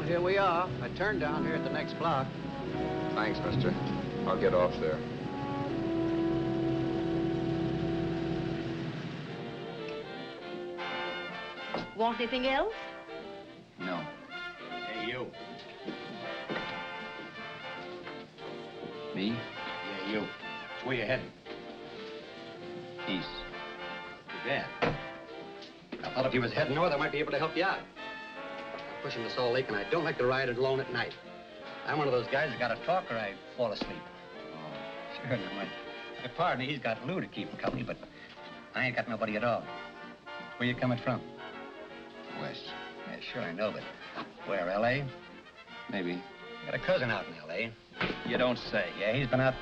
Well, here we are. I turned down here at the next block. Thanks, mister. I'll get off there. Want anything else? No. Hey, you. Me? Yeah, you. Where you heading? East. Too bad. I thought if you was heading north, I might be able to help you out. I'm pushing the Salt Lake, and I don't like to ride it alone at night. I'm one of those guys that got to talk or I fall asleep. Oh. Sure, now, my partner, he's got Lou to keep him company, but I ain't got nobody at all. Where you coming from? West. Yeah, sure, I know, but where, L.A.? Maybe. Got a cousin out in L.A. You don't say. Yeah, he's been out.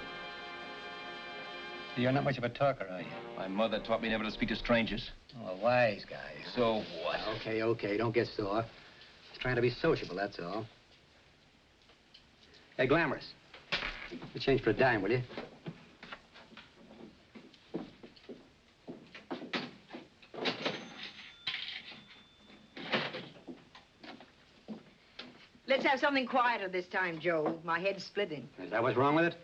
You're not much of a talker, are you? My mother taught me never to speak to strangers. Oh, a wise guy. So what? Okay, okay, don't get sore. Just trying to be sociable, that's all. Hey, Glamorous. You change for a dime, will you? Let's have something quieter this time, Joe. My head's splitting. Is that what's wrong with it?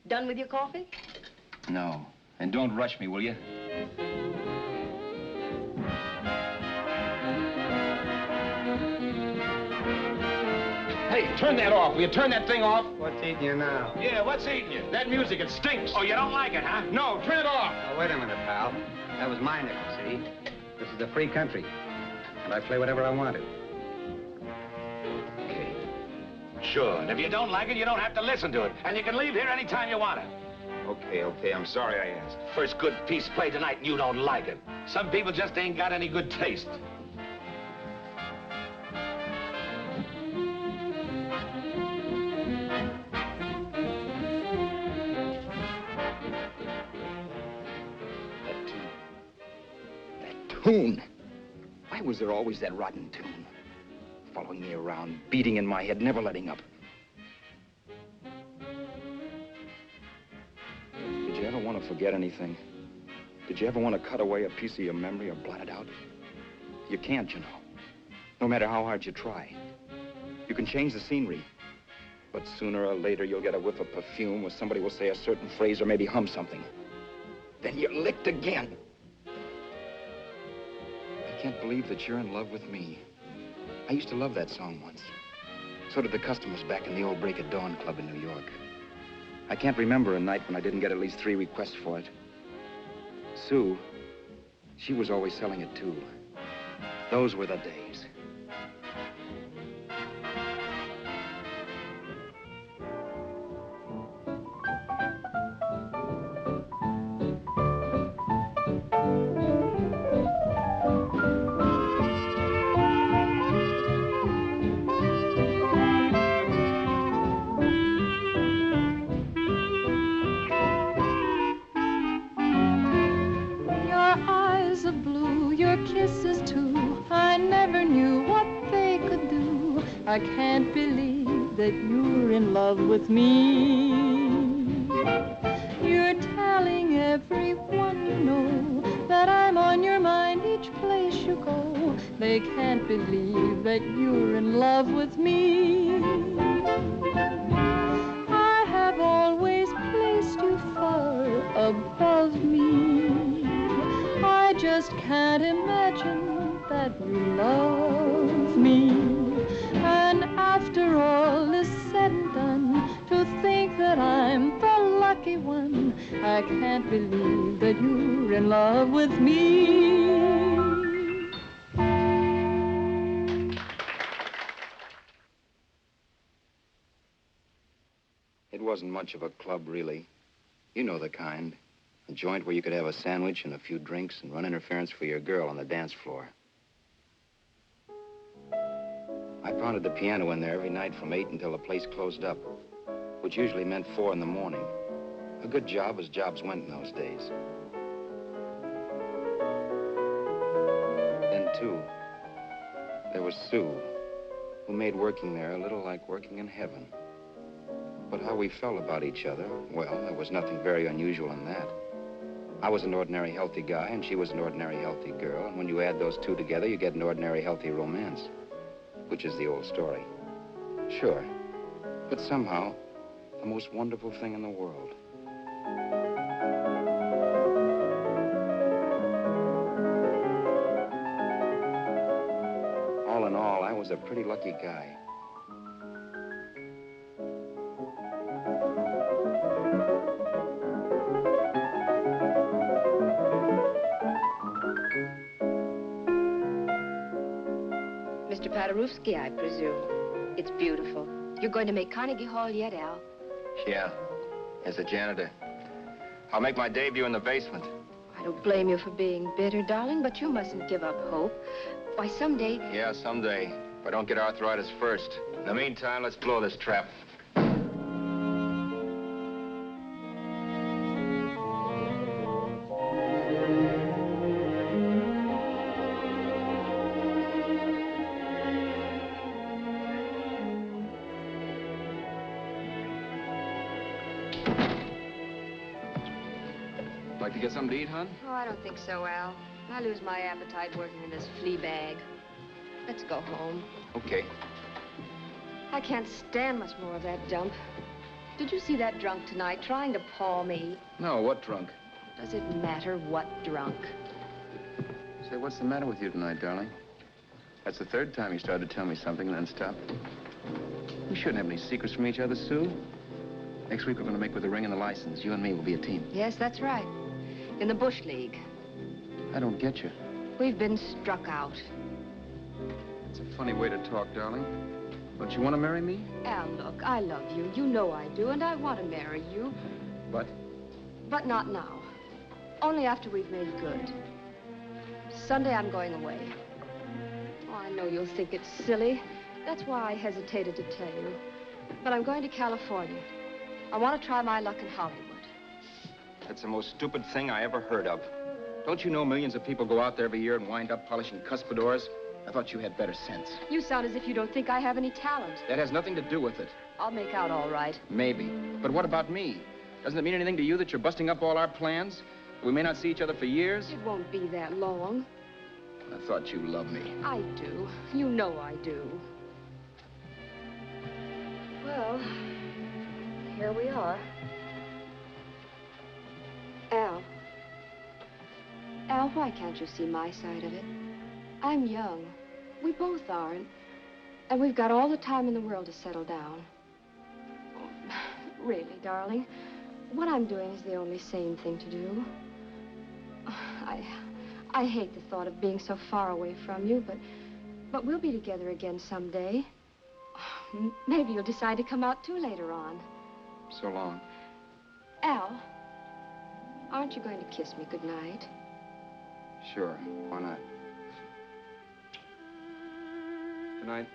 Done with your coffee? No. And don't rush me, will you? Hey, turn that off. Will you turn that thing off? What's eating you now? Yeah, what's eating you? That music, it stinks. Oh, you don't like it, huh? No, turn it off. Oh, wait a minute, pal. That was my nickel, see? This is a free country. And I play whatever I want to. Okay. Sure, and if you don't like it, you don't have to listen to it. And you can leave here anytime you want to. Okay, I'm sorry I asked. First good piece played tonight and you don't like it. Some people just ain't got any good taste. That tune. Why was there always that rotten tune? Following me around, beating in my head, never letting up. Did you ever want to forget anything? Did you ever want to cut away a piece of your memory or blot it out? You can't, you know. No matter how hard you try. You can change the scenery, but sooner or later you'll get a whiff of perfume or somebody will say a certain phrase or maybe hum something. Then you're licked again. I can't believe that you're in love with me. I used to love that song once. So did the customers back in the old Break of Dawn Club in New York. I can't remember a night when I didn't get at least 3 requests for it. Sue, she was always selling it too. Those were the days. I can't believe that you're in love with me. You're telling everyone you know that I'm on your mind each place you go. They can't believe that you're in love with me. I have always placed you far above me. I just can't imagine that you love me. And after all is said and done, to think that I'm the lucky one, I can't believe that you're in love with me. It wasn't much of a club, really. You know the kind. A joint where you could have a sandwich and a few drinks and run interference for your girl on the dance floor. I pounded the piano in there every night from 8 until the place closed up, which usually meant 4 in the morning. A good job as jobs went in those days. Then, too, there was Sue, who made working there a little like working in heaven. But how we felt about each other, well, there was nothing very unusual in that. I was an ordinary healthy guy, and she was an ordinary healthy girl. And when you add those two together, you get an ordinary healthy romance, which is the old story. Sure. But somehow, the most wonderful thing in the world. All in all, I was a pretty lucky guy. Mr. Paderewski, I presume. It's beautiful. You're going to make Carnegie Hall yet, Al? Yeah, as a janitor. I'll make my debut in the basement. I don't blame you for being bitter, darling, but you mustn't give up hope. Why, someday... Yeah, someday. If I don't get arthritis first. In the meantime, let's blow this trap. Like to get something to eat, hon? Oh, I don't think so, Al. I lose my appetite working in this flea bag. Let's go home. Okay. I can't stand much more of that dump. Did you see that drunk tonight trying to paw me? No, what drunk? Does it matter what drunk? Say, what's the matter with you tonight, darling? That's the third time you started to tell me something and then stopped. We shouldn't have any secrets from each other, Sue. Next week, we're going to make with the ring and the license. You and me will be a team. Yes, that's right. In the Bush League. I don't get you. We've been struck out. It's a funny way to talk, darling. Don't you want to marry me? Al, look, I love you. You know I do, and I want to marry you. But? But not now. Only after we've made good. Sunday, I'm going away. Oh, I know you'll think it's silly. That's why I hesitated to tell you. But I'm going to California. I want to try my luck in Hollywood. That's the most stupid thing I ever heard of. Don't you know millions of people go out there every year and wind up polishing cuspidors? I thought you had better sense. You sound as if you don't think I have any talent. That has nothing to do with it. I'll make out all right. Maybe. But what about me? Doesn't it mean anything to you that you're busting up all our plans? We may not see each other for years? It won't be that long. I thought you loved me. I do. You know I do. Well, here we are. Al. Al, why can't you see my side of it? I'm young. We both are, and we've got all the time in the world to settle down. Really, darling, what I'm doing is the only sane thing to do. I hate the thought of being so far away from you, but we'll be together again someday. Maybe you'll decide to come out too later on. So long. Al, aren't you going to kiss me goodnight? Sure, why not? Good night.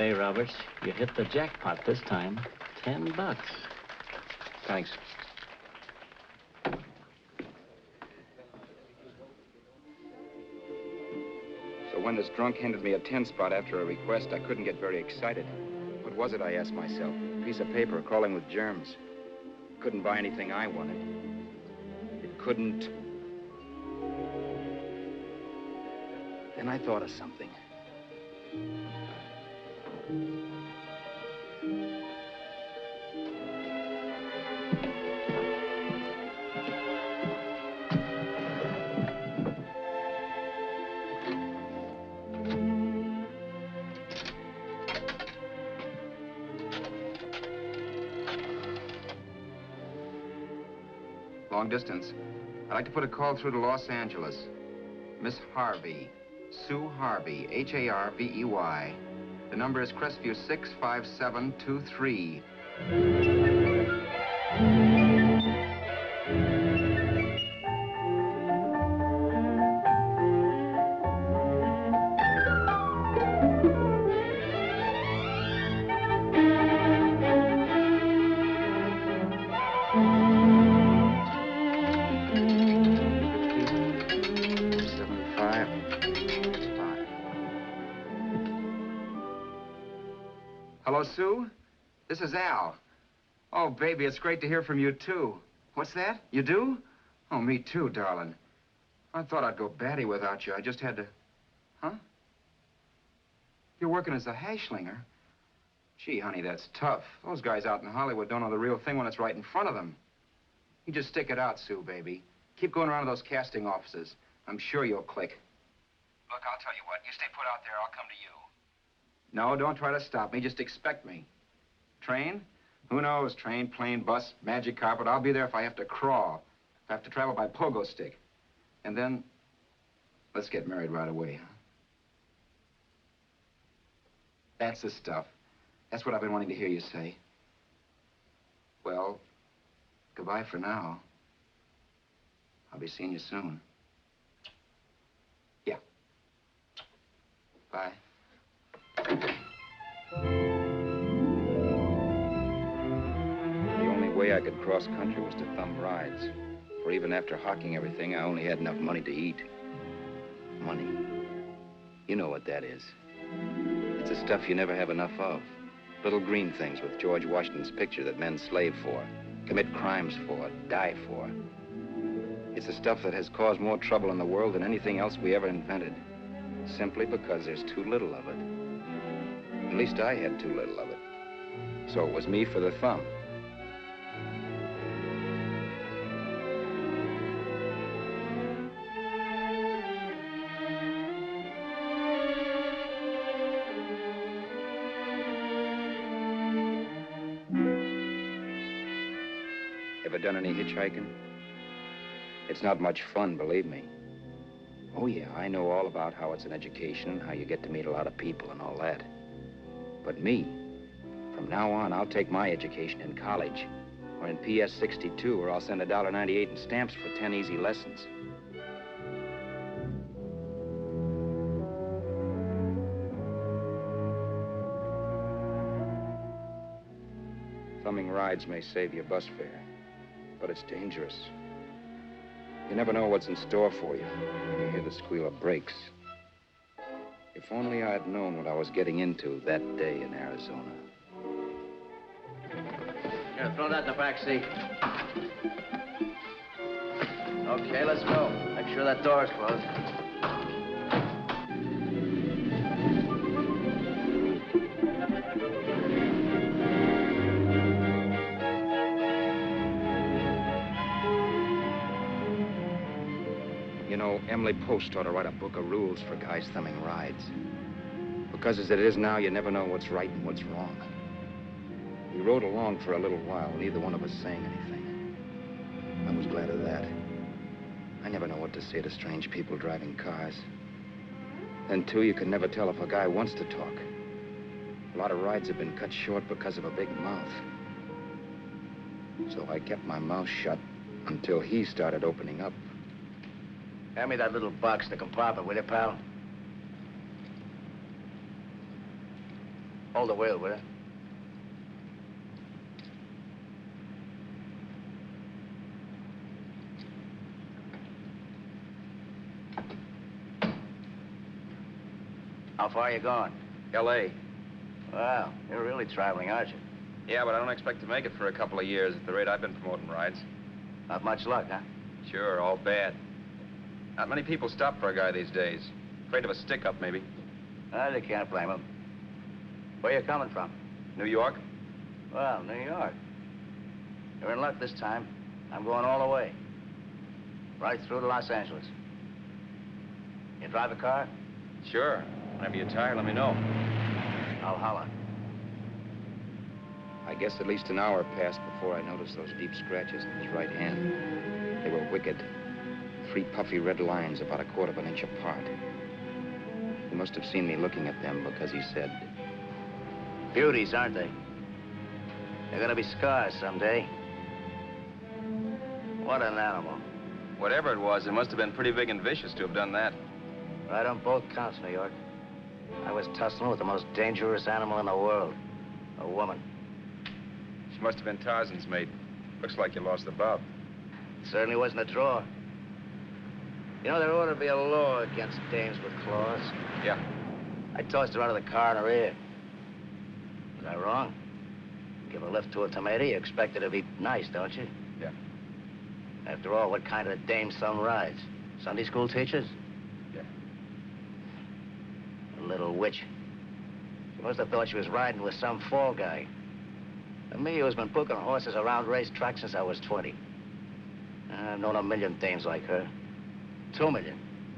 say, Roberts, you hit the jackpot this time. $10. Thanks. So when this drunk handed me a 10 spot after a request, I couldn't get very excited. What was it, I asked myself? A piece of paper crawling with germs. Couldn't buy anything I wanted. It couldn't... Then I thought of something. Long distance. I'd like to put a call through to Los Angeles. Miss Harvey. Sue Harvey, Harvey. The number is Crestview 65723. Hello, Sue? This is Al. Oh, baby, it's great to hear from you, too. What's that? You do? Oh, me too, darling. I thought I'd go batty without you. I just had to... Huh? You're working as a hashlinger? Gee, honey, that's tough. Those guys out in Hollywood don't know the real thing when it's right in front of them. You just stick it out, Sue, baby. Keep going around to those casting offices. I'm sure you'll click. Look, I'll tell you what. You stay put out there, I'll come to you. No, don't try to stop me. Just expect me. Train? Who knows? Train, plane, bus, magic carpet. I'll be there if I have to crawl. If I have to travel by pogo stick. And then, let's get married right away, huh? That's the stuff. That's what I've been wanting to hear you say. Well, goodbye for now. I'll be seeing you soon. Yeah. Bye. The only way I could cross country was to thumb rides. For even after hawking everything, I only had enough money to eat. Money. You know what that is. It's the stuff you never have enough of. Little green things with George Washington's picture that men slave for, commit crimes for, die for. It's the stuff that has caused more trouble in the world than anything else we ever invented. Simply because there's too little of it. At least I had too little of it. So it was me for the thumb. Ever done any hitchhiking? It's not much fun, believe me. Oh, yeah, I know all about how it's an education and how you get to meet a lot of people and all that. But me, from now on, I'll take my education in college or in PS 62, or I'll send $1.98 in stamps for 10 easy lessons. Thumbing rides may save your bus fare, but it's dangerous. You never know what's in store for you when you hear the squeal of brakes. If only I had known what I was getting into that day in Arizona. Here, throw that in the back seat. Okay, let's go. Make sure that door's closed. You know, Emily Post ought to write a book of rules for guys thumbing rides. Because as it is now, you never know what's right and what's wrong. We rode along for a little while, neither one of us saying anything. I was glad of that. I never know what to say to strange people driving cars. Then, too, you can never tell if a guy wants to talk. A lot of rides have been cut short because of a big mouth. So I kept my mouth shut until he started opening up. Hand me that little box in the compartment, will you, pal? Hold the wheel, will you? How far are you going? L.A. Well, you're really traveling, aren't you? Yeah, but I don't expect to make it for a couple of years at the rate I've been promoting rides. Not much luck, huh? Sure, all bad. Not many people stop for a guy these days. Afraid of a stick-up, maybe. Well, you can't blame him. Where you coming from? New York? Well, New York. You're in luck this time. I'm going all the way. Right through to Los Angeles. You drive a car? Sure. Whenever you're tired, let me know. I'll holler. I guess at least an hour passed before I noticed those deep scratches in his right hand. They were wicked. 3 puffy red lines about 1/4 of an inch apart. He must have seen me looking at them because he said, Beauties, aren't they? They're gonna be scars someday. What an animal. Whatever it was, it must have been pretty big and vicious to have done that. Right on both counts, New York. I was tussling with the most dangerous animal in the world. A woman. She must have been Tarzan's mate. Looks like you lost the bob. Certainly wasn't a draw. You know, there ought to be a law against dames with claws. Yeah. I tossed her out of the car in her ear. Was I wrong? Give a lift to a tomato, you expect her to be nice, don't you? Yeah. After all, what kind of a dame son rides? Sunday school teachers? Yeah. A little witch. She must have thought she was riding with some fall guy. And me, who's been booking horses around racetracks since I was 20. I've known a million dames like her. 2 million.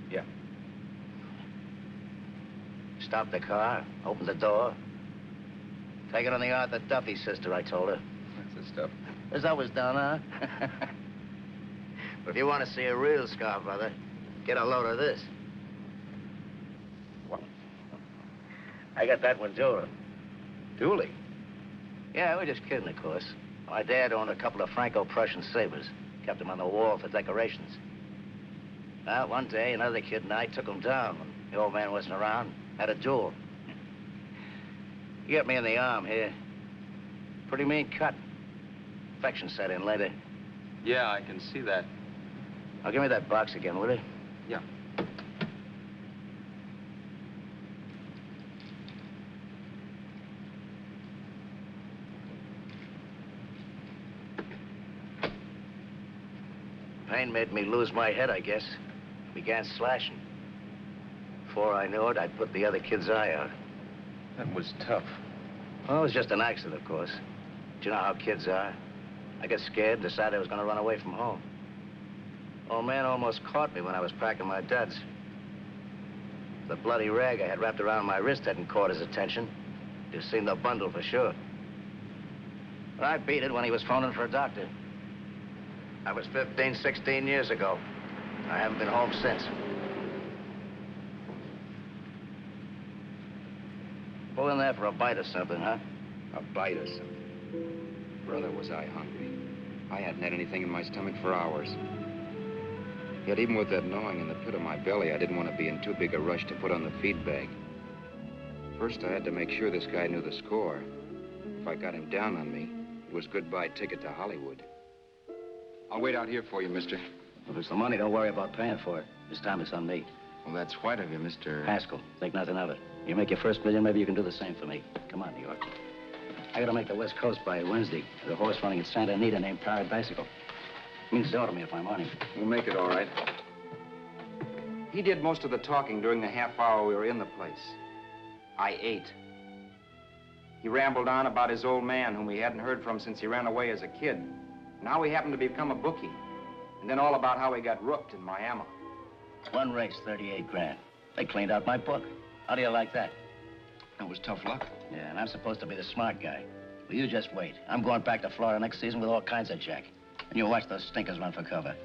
Yeah. Stopped the car, opened the door. Take it on the Arthur Duffy sister, I told her. That's the stuff. As I was done, huh? But if you want to see a real scar, brother, get a load of this. What? I got that one, too. Dooley? Yeah, we're just kidding, of course. My dad owned a couple of Franco-Prussian sabers. Kept them on the wall for decorations. Well, one day, another kid and I took them down when the old man wasn't around. Had a duel. He got me in the arm here. Pretty mean cut. Infection set in later. Yeah, I can see that. Now, give me that box again, will you? Yeah. Pain made me lose my head, I guess. Began slashing. Before I knew it, I'd put the other kid's eye out. That was tough. Well, it was just an accident, of course. But you know how kids are. I got scared, decided I was going to run away from home. Old man almost caught me when I was packing my duds. The bloody rag I had wrapped around my wrist hadn't caught his attention. You've seen the bundle for sure. But I beat it when he was phoning for a doctor. That was 15, 16 years ago. I haven't been home since. Pull in there for a bite or something, huh? a bite or something. Brother, was I hungry. I hadn't had anything in my stomach for hours. Yet even with that gnawing in the pit of my belly, I didn't want to be in too big a rush to put on the feed bag. First, I had to make sure this guy knew the score. If I got him down on me, it was goodbye ticket to Hollywood. I'll wait out here for you, mister. If it's the money, don't worry about paying for it. This time it's on me. Well, that's white of you, Mr. Haskell, think nothing of it. You make your first million, maybe you can do the same for me. Come on, New York. I gotta make the West Coast by Wednesday. There's a horse running at Santa Anita named Paradiesical. Means dough to me if I'm on him. We'll make it all right. He did most of the talking during the half hour we were in the place. I ate. He rambled on about his old man, whom he hadn't heard from since he ran away as a kid. And how he happened to become a bookie. And then all about how he got rooked in Miami. One race, 38 grand. They cleaned out my book. How do you like that? That was tough luck. Yeah, and I'm supposed to be the smart guy. Well, you just wait. I'm going back to Florida next season with all kinds of jack. And you watch those stinkers run for cover.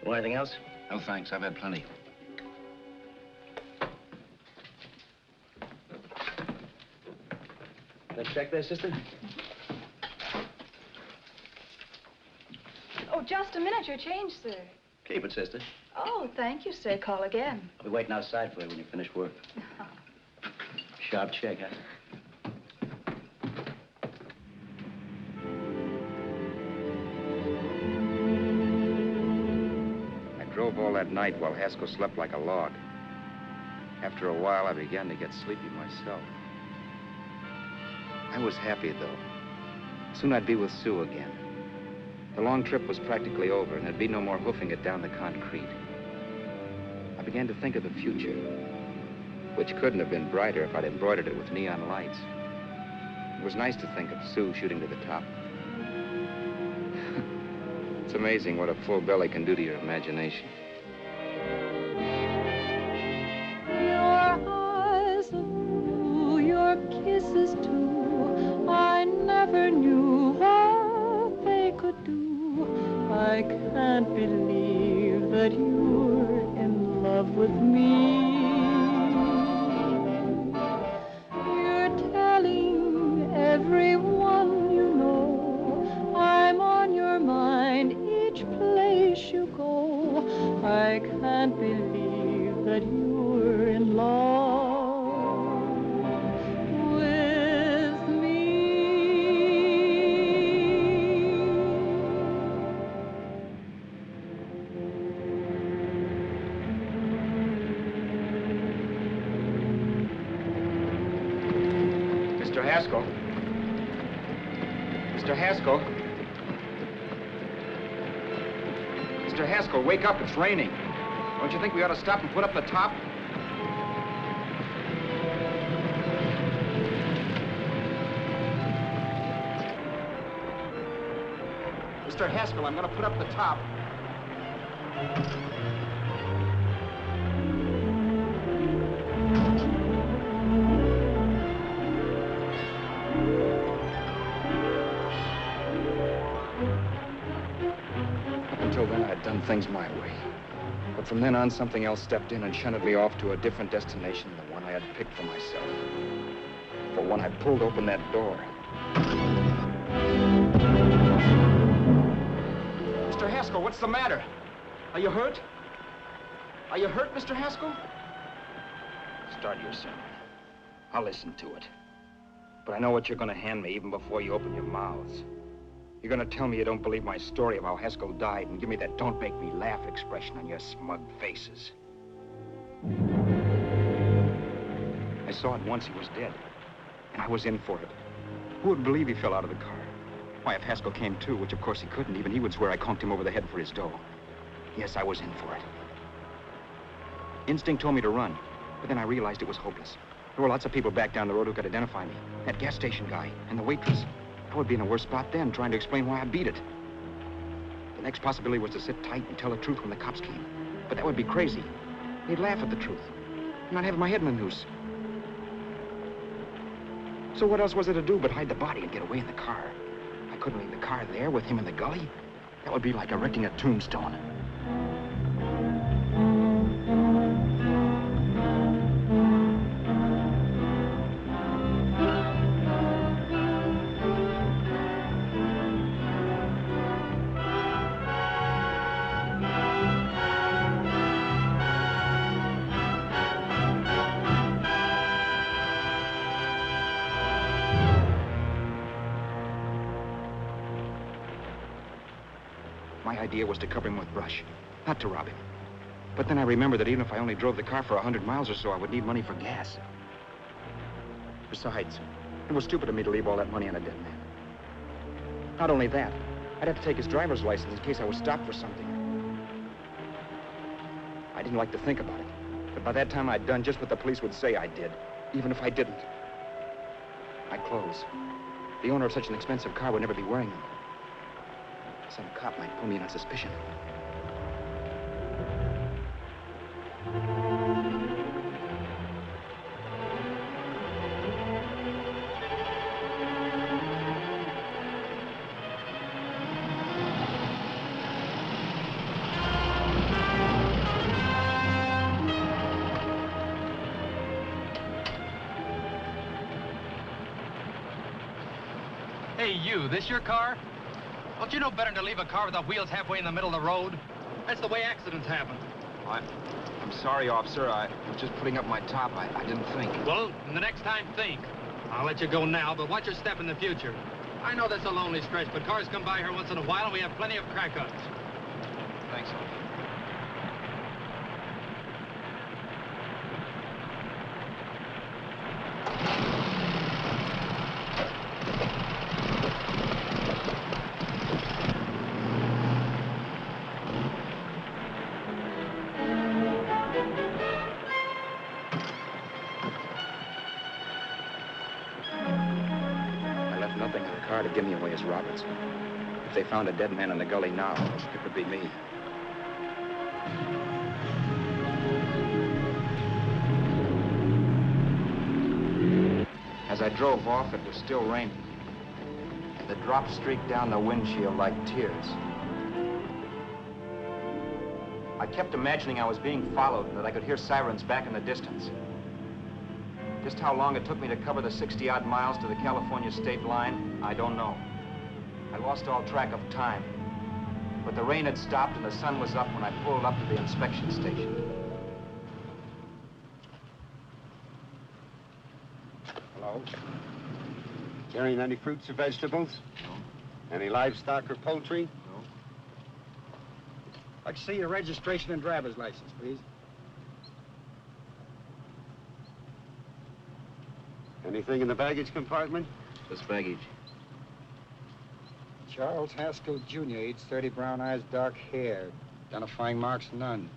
Want anything else? No, thanks. I've had plenty. Let's check there, sister. Oh, just a minute. Your change, sir. Keep it, sister. Oh, thank you, sir. Call again. I'll be waiting outside for you when you finish work. Sharp check, huh? that night while Haskell slept like a log. After a while, I began to get sleepy myself. I was happy, though. Soon I'd be with Sue again. The long trip was practically over, and there'd be no more hoofing it down the concrete. I began to think of the future, which couldn't have been brighter if I'd embroidered it with neon lights. It was nice to think of Sue shooting to the top. It's amazing what a full belly can do to your imagination. Your eyes of blue, your kisses too, I never knew what they could do. I can't believe that you're in love with me. You're telling everyone you know I'm on your mind each place you go. I can't believe that you're in love with me. Mr. Haskell. Mr. Haskell. Mr. Haskell, wake up. It's raining. Don't you think we ought to stop and put up the top? Mr. Haskell, I'm going to put up the top. Until then, I'd done things my way. But from then on, something else stepped in and shunted me off to a different destination than the one I had picked for myself. For when I pulled open that door... Mr. Haskell, what's the matter? Are you hurt? Are you hurt, Mr. Haskell? Start your sermon. I'll listen to it. But I know what you're going to hand me even before you open your mouths. You're going to tell me you don't believe my story of how Haskell died and give me that don't make me laugh expression on your smug faces. I saw at once he was dead, and I was in for it. Who would believe he fell out of the car? Why, if Haskell came too, which of course he couldn't, even he would swear I conked him over the head for his dough. Yes, I was in for it. Instinct told me to run, but then I realized it was hopeless. There were lots of people back down the road who could identify me. That gas station guy and the waitress. I would be in a worse spot then, trying to explain why I beat it. The next possibility was to sit tight and tell the truth when the cops came. But that would be crazy. They'd laugh at the truth. And I'd have my head in a noose. So what else was there to do but hide the body and get away in the car? I couldn't leave the car there with him in the gully. That would be like erecting a tombstone. My idea was to cover him with brush, not to rob him. But then I remembered that even if I only drove the car for 100 miles or so, I would need money for gas. Besides, it was stupid of me to leave all that money on a dead man. Not only that, I'd have to take his driver's license in case I was stopped for something. I didn't like to think about it, but by that time I'd done just what the police would say I did, even if I didn't. My clothes. The owner of such an expensive car would never be wearing them. Some cop might pull me in on suspicion. Hey, you, this your car? Don't you know better than to leave a car with the wheels halfway in the middle of the road? That's the way accidents happen. I'm sorry, officer. I was just putting up my top. I didn't think. Well, the next time, think. I'll let you go now, but watch your step in the future. I know that's a lonely stretch, but cars come by here once in a while, and we have plenty of crack-ups. Thanks. car to give me away as Roberts. If they found a dead man in the gully now, it would be me. As I drove off, it was still raining. The drops streaked down the windshield like tears. I kept imagining I was being followed and that I could hear sirens back in the distance. Just how long it took me to cover the 60-odd miles to the California state line, I don't know. I lost all track of time. But the rain had stopped and the sun was up when I pulled up to the inspection station. Hello? Carrying any fruits or vegetables? No. Any livestock or poultry? No. I'd like to see your registration and driver's license, please. Anything in the baggage compartment? Just baggage. Charles Haskell, Jr., age 30, brown eyes, dark hair. Identifying marks, none.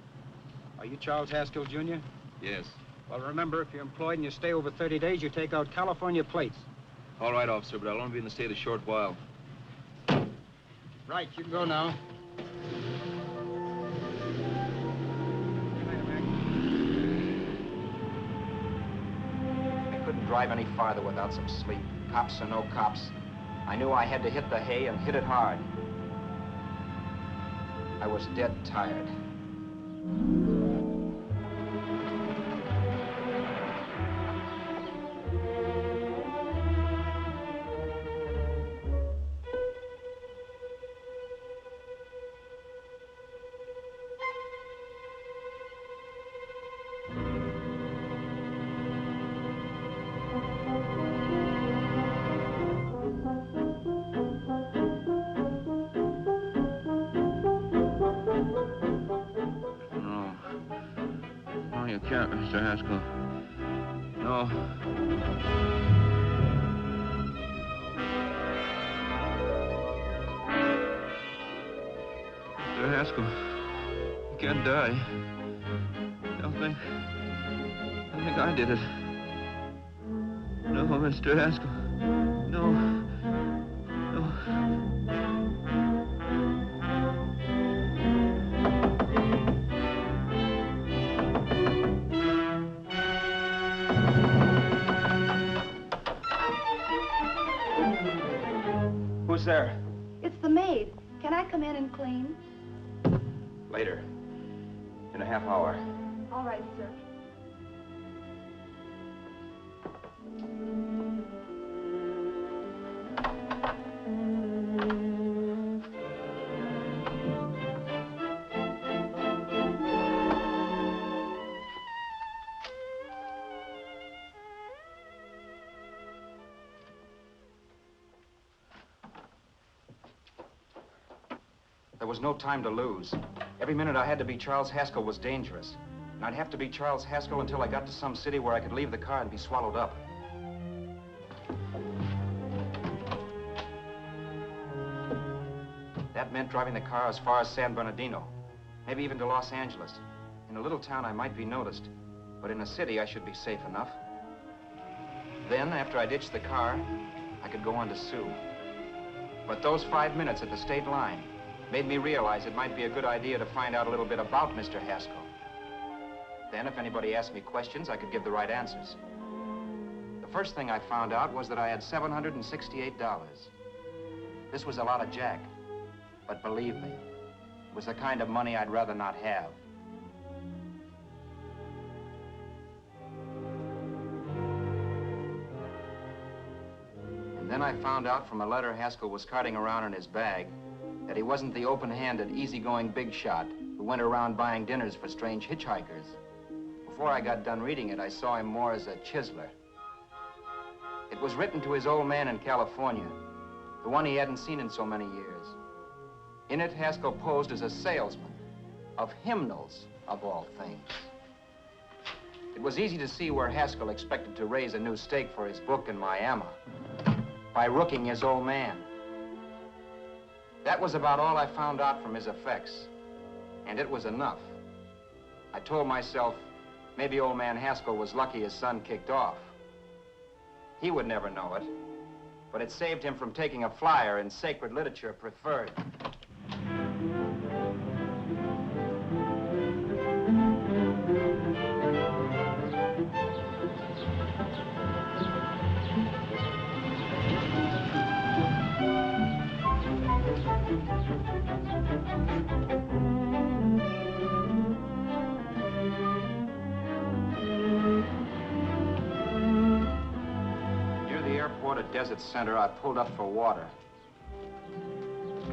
Are you Charles Haskell, Jr.? Yes. Well, remember, if you're employed and you stay over 30 days, you take out California plates. All right, officer, but I'll only be in the state a short while. Right, you can go now. I couldn't drive any farther without some sleep. Cops or no cops, I knew I had to hit the hay and hit it hard. I was dead tired. Mr. Haskell. No. Mr. Haskell, you can't die. Don't think I did it. No, Mr. Haskell. No. No. Who's there? It's the maid. Can I come in and clean? Later. In a half hour. All right, sir. There was no time to lose. Every minute I had to be Charles Haskell was dangerous. And I'd have to be Charles Haskell until I got to some city where I could leave the car and be swallowed up. That meant driving the car as far as San Bernardino, maybe even to Los Angeles. In a little town, I might be noticed, but in a city, I should be safe enough. Then, after I ditched the car, I could go on to Sue. But those 5 minutes at the state line made me realize it might be a good idea to find out a little bit about Mr. Haskell. Then, if anybody asked me questions, I could give the right answers. The first thing I found out was that I had $768. This was a lot of jack, but believe me, it was the kind of money I'd rather not have. And then I found out from a letter Haskell was carting around in his bag that he wasn't the open-handed, easygoing big shot who went around buying dinners for strange hitchhikers. Before I got done reading it, I saw him more as a chiseler. It was written to his old man in California, the one he hadn't seen in so many years. In it, Haskell posed as a salesman of hymnals, of all things. It was easy to see where Haskell expected to raise a new stake for his book in Miami by rooking his old man. That was about all I found out from his effects, and it was enough. I told myself, maybe old man Haskell was lucky his son kicked off. He would never know it, but it saved him from taking a flyer in sacred literature preferred. At Desert Center, I pulled up for water.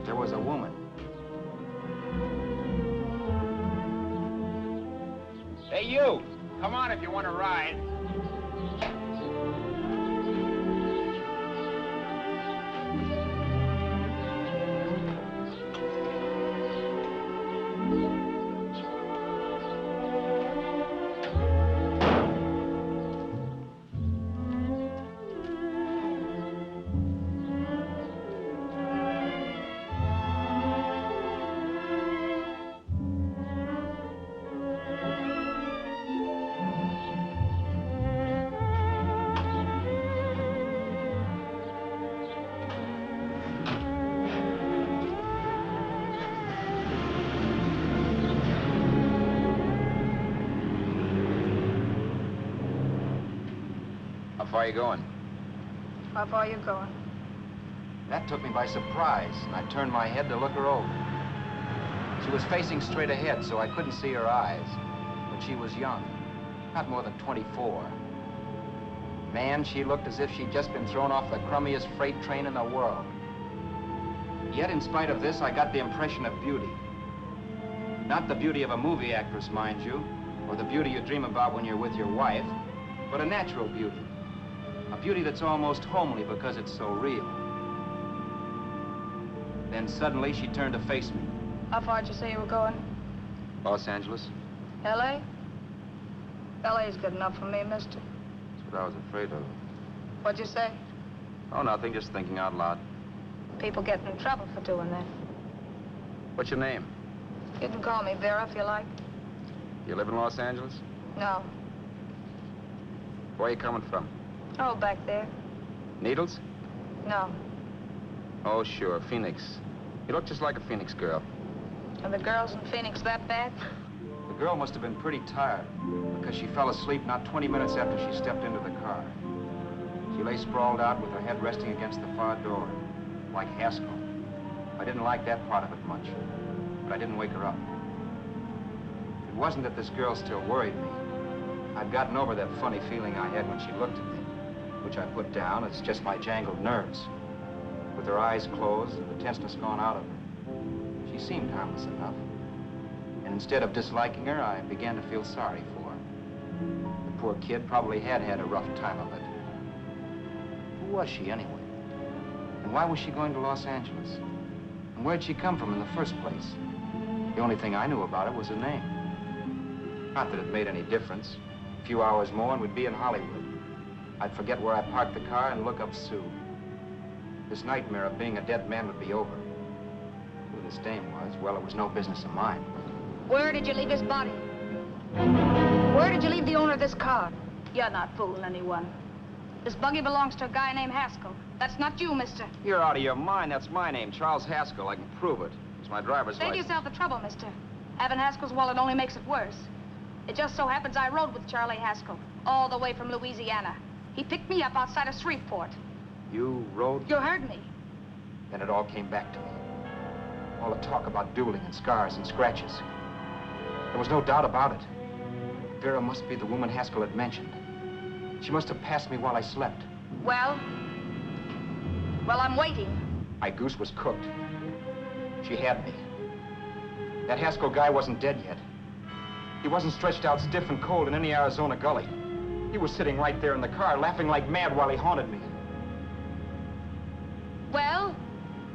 There was a woman. Hey, you! Come on if you want to ride. How far are you going? How far are you going? That took me by surprise, and I turned my head to look her over. She was facing straight ahead, so I couldn't see her eyes. But she was young, not more than 24. Man, she looked as if she'd just been thrown off the crummiest freight train in the world. Yet, in spite of this, I got the impression of beauty. Not the beauty of a movie actress, mind you, or the beauty you dream about when you're with your wife, but a natural beauty. A beauty that's almost homely because it's so real. Then suddenly she turned to face me. How far did you say you were going? Los Angeles? L.A.? L.A.'s good enough for me, mister. That's what I was afraid of. What'd you say? Oh, nothing, just thinking out loud. People get in trouble for doing that. What's your name? You can call me Vera if you like. You live in Los Angeles? No. Where are you coming from? Oh, back there. Needles? No. Oh, sure, Phoenix. You look just like a Phoenix girl. Are the girls in Phoenix that bad? The girl must have been pretty tired, because she fell asleep not 20 minutes after she stepped into the car. She lay sprawled out with her head resting against the far door, like Haskell. I didn't like that part of it much, but I didn't wake her up. It wasn't that this girl still worried me. I'd gotten over that funny feeling I had when she looked at me, which I put down as just my jangled nerves. With her eyes closed and the tenseness gone out of her, she seemed harmless enough. And instead of disliking her, I began to feel sorry for her. The poor kid probably had had a rough time of it. Who was she, anyway? And why was she going to Los Angeles? And where'd she come from in the first place? The only thing I knew about her was her name. Not that it made any difference. A few hours more and we'd be in Hollywood. I'd forget where I parked the car and look up Sue. This nightmare of being a dead man would be over. Who this dame was, well, it was no business of mine. Where did you leave his body? Where did you leave the owner of this car? You're not fooling anyone. This buggy belongs to a guy named Haskell. That's not you, mister. You're out of your mind. That's my name, Charles Haskell. I can prove it. It's my driver's Save license. yourself the trouble, mister. Having Haskell's wallet only makes it worse. It just so happens I rode with Charlie Haskell, all the way from Louisiana. He picked me up outside of Shreveport. You rode? You heard me. Then it all came back to me. All the talk about dueling and scars and scratches. There was no doubt about it. Vera must be the woman Haskell had mentioned. She must have passed me while I slept. Well, I'm waiting. My goose was cooked. She had me. That Haskell guy wasn't dead yet. He wasn't stretched out stiff and cold in any Arizona gully. He was sitting right there in the car, laughing like mad while he haunted me. Well?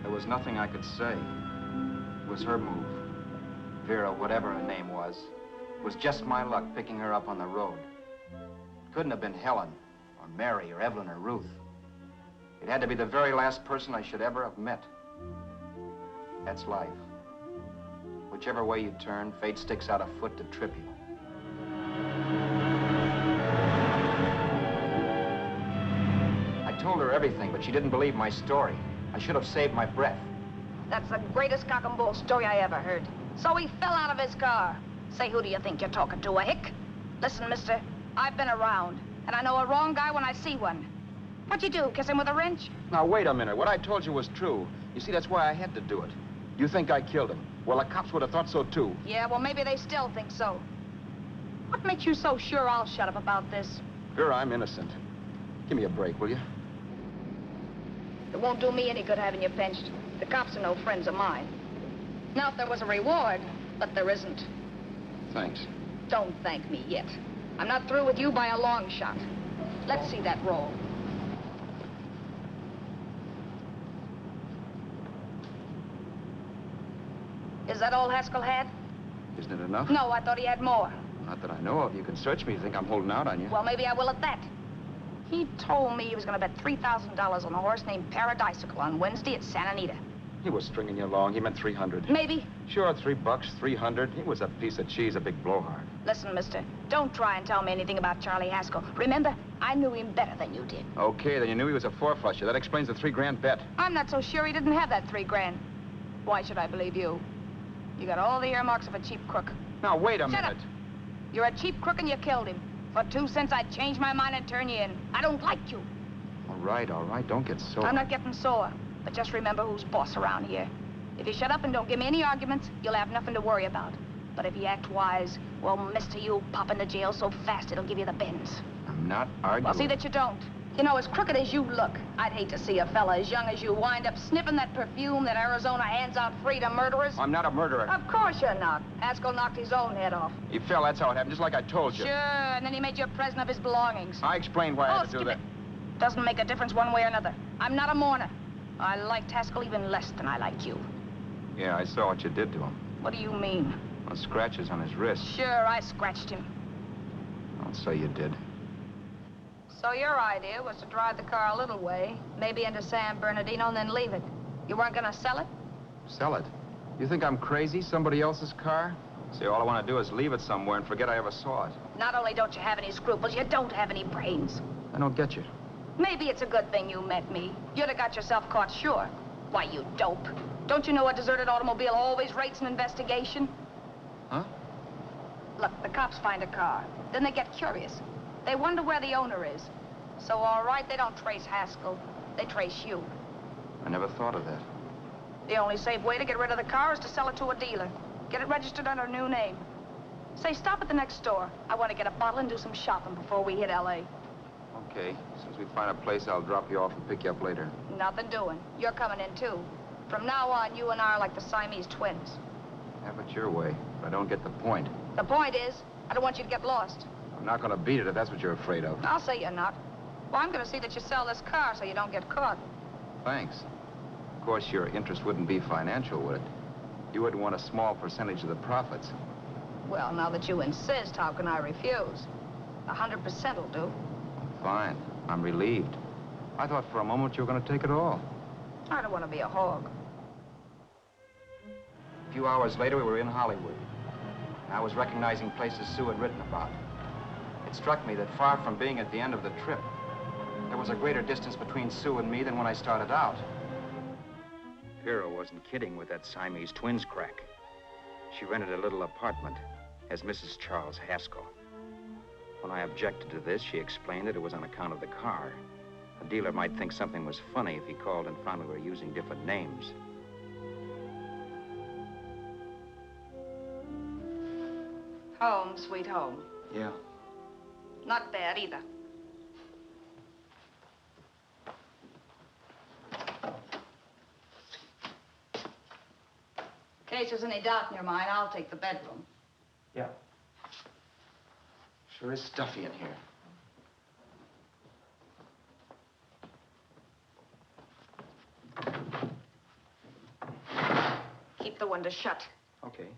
There was nothing I could say. It was her move. Vera, whatever her name was just my luck picking her up on the road. It couldn't have been Helen, or Mary, or Evelyn, or Ruth. It had to be the very last person I should ever have met. That's life. Whichever way you turn, fate sticks out a foot to trip you. I told her everything, but she didn't believe my story. I should have saved my breath. That's the greatest cock and bull story I ever heard. So he fell out of his car. Say, who do you think you're talking to, a hick? Listen, mister, I've been around, and I know a wrong guy when I see one. What'd you do, kiss him with a wrench? Now, wait a minute. What I told you was true. You see, that's why I had to do it. You think I killed him. Well, the cops would have thought so, too. Yeah, well, maybe they still think so. What makes you so sure I'll shut up about this? Sure, I'm innocent. Give me a break, will you? It won't do me any good having you pinched. The cops are no friends of mine. Now, if there was a reward, but there isn't. Thanks. Don't thank me yet. I'm not through with you by a long shot. Let's see that roll. Is that all Haskell had? Isn't it enough? No, I thought he had more. Not that I know of. You can search me if you think I'm holding out on you. Well, maybe I will at that. He told me he was going to bet $3,000 on a horse named Paradisical on Wednesday at Santa Anita. He was stringing you along. He meant 300. Maybe. Sure, $3, 300. He was a piece of cheese, a big blowhard. Listen, mister, don't try and tell me anything about Charlie Haskell. Remember, I knew him better than you did. Okay, then you knew he was a four-flusher. That explains the $3,000 bet. I'm not so sure he didn't have that $3,000. Why should I believe you? You got all the earmarks of a cheap crook. Now, wait a Shut minute. up. You're a cheap crook and you killed him. For 2 cents, I'd change my mind and turn you in. I don't like you. All right. Don't get sore. I'm not getting sore. But just remember who's boss around here. If you shut up and don't give me any arguments, you'll have nothing to worry about. But if you act wise, well, mister, you'll pop into jail so fast it'll give you the bends. I'm not arguing. Well, see that you don't. You know, as crooked as you look, I'd hate to see a fella as young as you wind up sniffing that perfume that Arizona hands out free to murderers. I'm not a murderer. Of course you're not. Haskell knocked his own head off. He fell, that's how it happened, just like I told you. Sure, and then he made you a present of his belongings. I explained why I had to do skip that. it. Doesn't make a difference one way or another. I'm not a mourner. I liked Haskell even less than I like you. Yeah, I saw what you did to him. What do you mean? Well, scratches on his wrist. Sure, I scratched him. I'll say you did. So your idea was to drive the car a little way, maybe into San Bernardino, and then leave it. You weren't gonna sell it? Sell it? You think I'm crazy? Somebody else's car? See, all I want to do is leave it somewhere and forget I ever saw it. Not only don't you have any scruples, you don't have any brains. I don't get you. Maybe it's a good thing you met me. You'd have got yourself caught, sure. Why, you dope. Don't you know a deserted automobile always rates an investigation? Huh? Look, the cops find a car. Then they get curious. They wonder where the owner is. So, all right, they don't trace Haskell. They trace you. I never thought of that. The only safe way to get rid of the car is to sell it to a dealer. Get it registered under a new name. Say, stop at the next store. I want to get a bottle and do some shopping before we hit L.A. Okay. As soon as we find a place, I'll drop you off and pick you up later. Nothing doing. You're coming in, too. From now on, you and I are like the Siamese twins. Have it your way, but I don't get the point. The point is, I don't want you to get lost. I'm not going to beat it if that's what you're afraid of. I'll say you're not. Well, I'm going to see that you sell this car so you don't get caught. Thanks. Of course, your interest wouldn't be financial, would it? You would want a small percentage of the profits. Well, now that you insist, how can I refuse? 100% will do. Fine. I'm relieved. I thought for a moment you were going to take it all. I don't want to be a hog. A few hours later, we were in Hollywood. I was recognizing places Sue had written about. It struck me that far from being at the end of the trip, there was a greater distance between Sue and me than when I started out. Vera wasn't kidding with that Siamese twins crack. She rented a little apartment as Mrs. Charles Haskell. When I objected to this, she explained that it was on account of the car. A dealer might think something was funny if he called and found we were using different names. Home, sweet home. Yeah. Not bad, either. In case there's any doubt in your mind, I'll take the bedroom. Yeah. Sure is stuffy in here. Keep the window shut. Okay.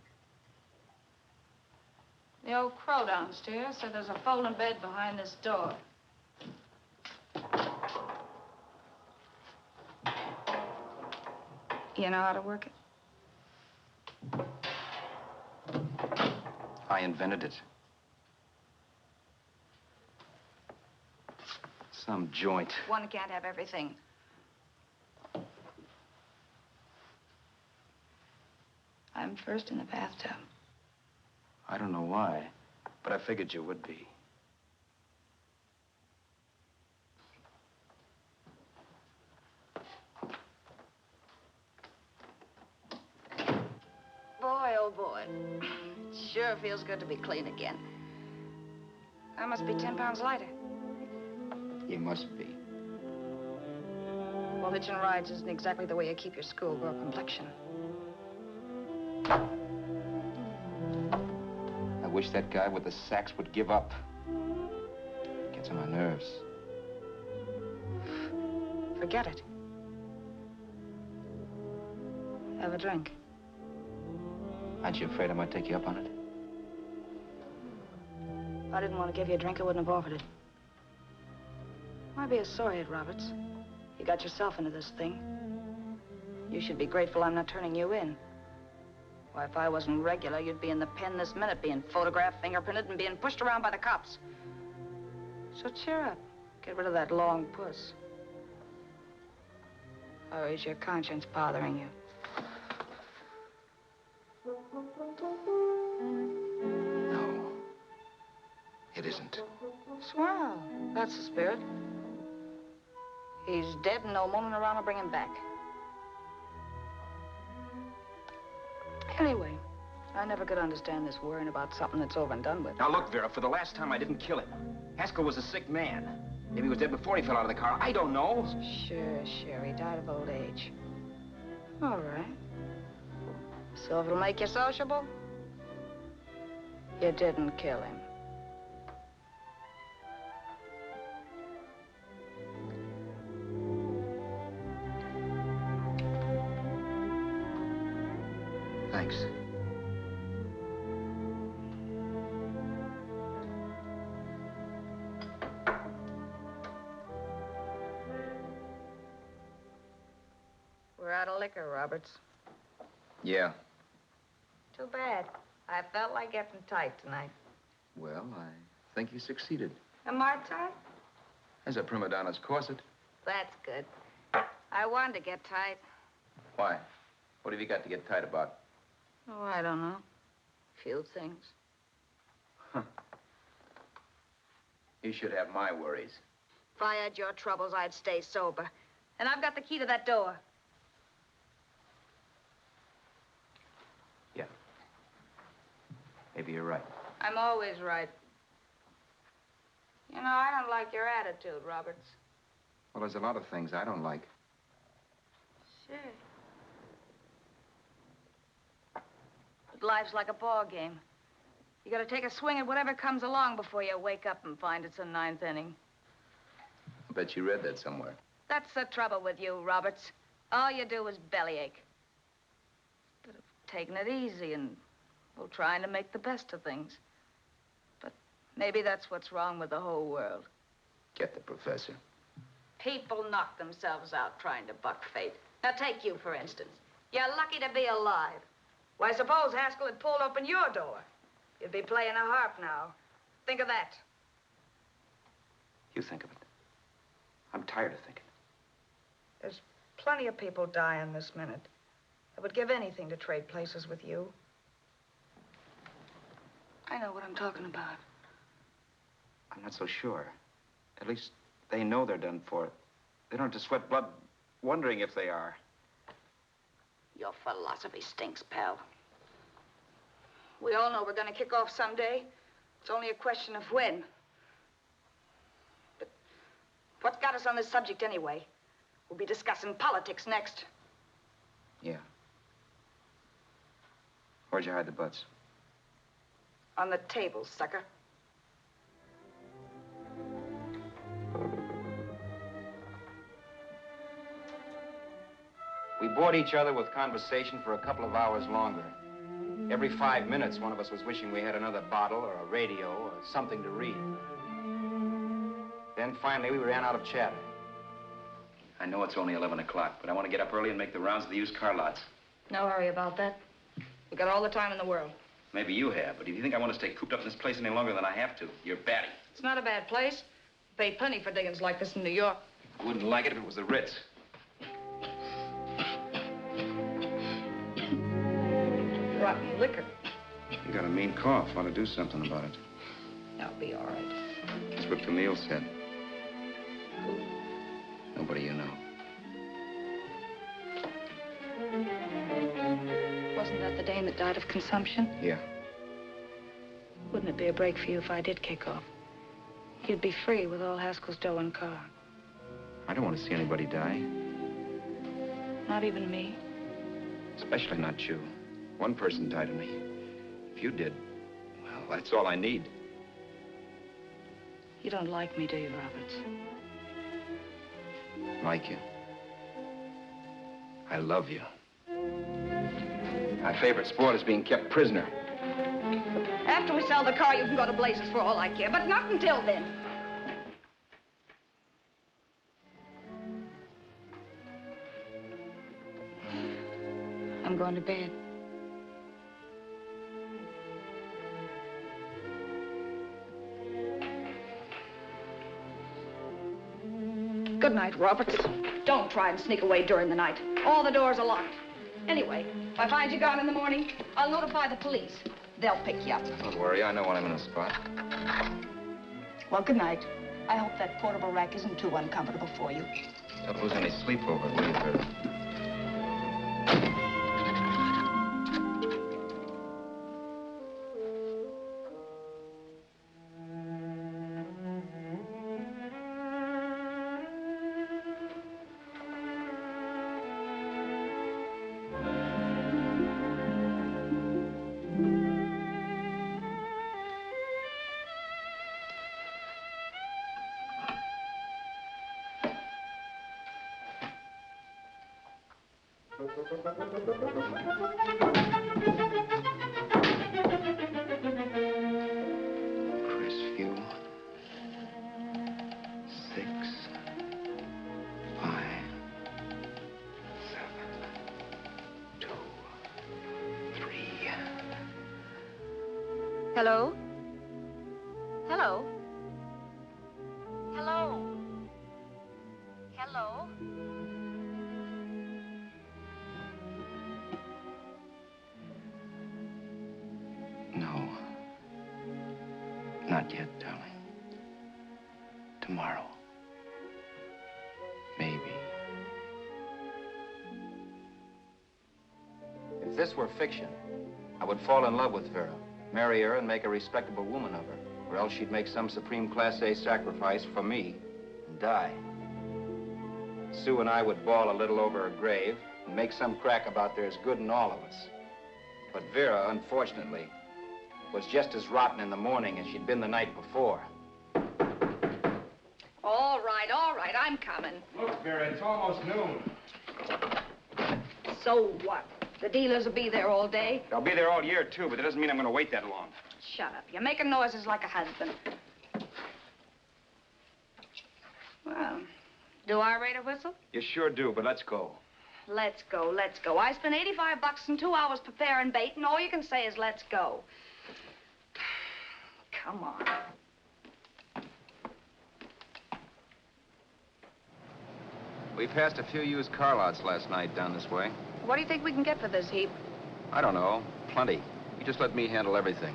The old crow downstairs said there's a folding bed behind this door. You know how to work it? I invented it. Some joint. One can't have everything. I'm first in the bathtub. I don't know why, but I figured you would be. Boy, oh boy. Sure feels good to be clean again. I must be 10 pounds lighter. You must be. Well, hitching rides isn't exactly the way you keep your schoolgirl complexion. I wish that guy with the sax would give up. Gets on my nerves. Forget it. Have a drink. Aren't you afraid I might take you up on it? If I didn't want to give you a drink, I wouldn't have offered it. Why be a sorehead, Roberts? You got yourself into this thing. You should be grateful I'm not turning you in. Why, if I wasn't regular, you'd be in the pen this minute, being photographed, fingerprinted, and being pushed around by the cops. So cheer up. Get rid of that long puss. Or is your conscience bothering you? No. It isn't. Swell. That's the spirit. He's dead and no moaning around will bring him back. Anyway, I never could understand this worrying about something that's over and done with. Now look, Vera, for the last time I didn't kill him. Haskell was a sick man. Maybe he was dead before he fell out of the car. I don't know. Sure, he died of old age. All right. So if it'll make you sociable, you didn't kill him. Thanks. We're out of liquor, Roberts. Yeah. Too bad. I felt like getting tight tonight. Well, I think you succeeded. Am I tight? As a prima donna's corset. That's good. I wanted to get tight. Why? What have you got to get tight about? Oh, I don't know. Few things. Huh. You should have my worries. If I had your troubles, I'd stay sober. And I've got the key to that door. Yeah. Maybe you're right. I'm always right. You know, I don't like your attitude, Roberts. Well, there's a lot of things I don't like. Sure. But life's like a ball game. You gotta take a swing at whatever comes along before you wake up and find it's the 9th inning. I bet you read that somewhere. That's the trouble with you, Roberts. All you do is bellyache. But I've taken it easy and, well, trying to make the best of things. But maybe that's what's wrong with the whole world. Get the professor. People knock themselves out trying to buck fate. Now, take you, for instance. You're lucky to be alive. Why, suppose Haskell had pulled open your door. You'd be playing a harp now. Think of that. You think of it. I'm tired of thinking. There's plenty of people dying this minute. I would give anything to trade places with you. I know what I'm talking about. I'm not so sure. At least they know they're done for. They don't have to sweat blood wondering if they are. Your philosophy stinks, pal. We all know we're gonna kick off someday. It's only a question of when. But what got us on this subject anyway? We'll be discussing politics next. Yeah. Where'd you hide the butts? On the table, sucker. We bored each other with conversation for a couple of hours longer. Every 5 minutes, one of us was wishing we had another bottle or a radio or something to read. Then finally, we ran out of chatter. I know it's only 11 o'clock, but I want to get up early and make the rounds of the used car lots. No hurry about that. We got all the time in the world. Maybe you have, but if you think I want to stay cooped up in this place any longer than I have to, you're batty. It's not a bad place. Pay plenty for diggings like this in New York. I wouldn't like it if it was the Ritz. Rotten liquor. You got a mean cough. Ought to do something about it. I'll be all right. That's what Camille said. Who? Nobody you know. Wasn't that the dame that died of consumption? Yeah. Wouldn't it be a break for you if I did kick off? You'd be free with all Haskell's dough and car. I don't want to see anybody die. Not even me. Especially not you. One person died of me. If you did, well, that's all I need. You don't like me, do you, Roberts? Like you. I love you. My favorite sport is being kept prisoner. After we sell the car, you can go to blazes for all I care, but not until then. I'm going to bed. Good night, Roberts. Don't try and sneak away during the night. All the doors are locked. Anyway, if I find you gone in the morning, I'll notify the police. They'll pick you up. Don't worry, I know when I'm in a spot. Well, good night. I hope that portable rack isn't too uncomfortable for you. Don't lose any sleep over it, will you, Vera? Crestview. 6, 5, 7, 2, 3. Hello? Hello? Hello? Hello? No. Not yet, darling. Tomorrow. Maybe. If this were fiction, I would fall in love with Vera, marry her, and make a respectable woman of her. Or else she'd make some supreme Class A sacrifice for me and die. Sue and I would bawl a little over her grave and make some crack about there's good in all of us. But Vera, unfortunately, was just as rotten in the morning as she'd been the night before. All right, I'm coming. Look, Vera, it's almost noon. So what? The dealers will be there all day? They'll be there all year, too, but that doesn't mean I'm going to wait that long. Shut up. You're making noises like a husband. Well, do I rate a whistle? You sure do, but let's go. Let's go, let's go. I spent $85 and 2 hours preparing bait, and all you can say is let's go. Come on. We passed a few used car lots last night down this way. What do you think we can get for this heap? I don't know. Plenty. You just let me handle everything.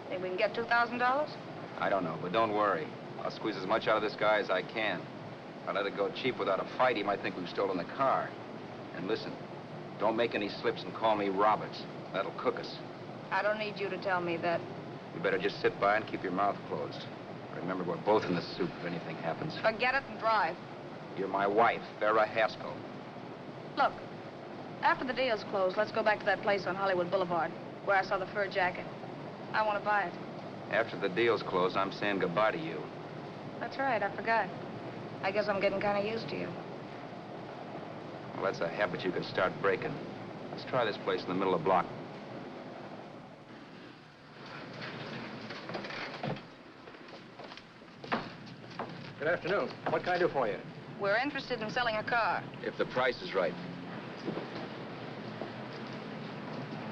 Think we can get $2,000? I don't know, but don't worry. I'll squeeze as much out of this guy as I can. If I let it go cheap without a fight, he might think we've stolen the car. And listen, don't make any slips and call me Roberts. That'll cook us. I don't need you to tell me that. You better just sit by and keep your mouth closed. Remember, we're both in the soup if anything happens. Forget it and drive. You're my wife, Vera Haskell. Look, after the deal's closed, let's go back to that place on Hollywood Boulevard, where I saw the fur jacket. I want to buy it. After the deal's closed, I'm saying goodbye to you. That's right, I forgot. I guess I'm getting kind of used to you. Well, that's a habit you can start breaking. Let's try this place in the middle of the block. Good afternoon. What can I do for you? We're interested in selling a car. If the price is right.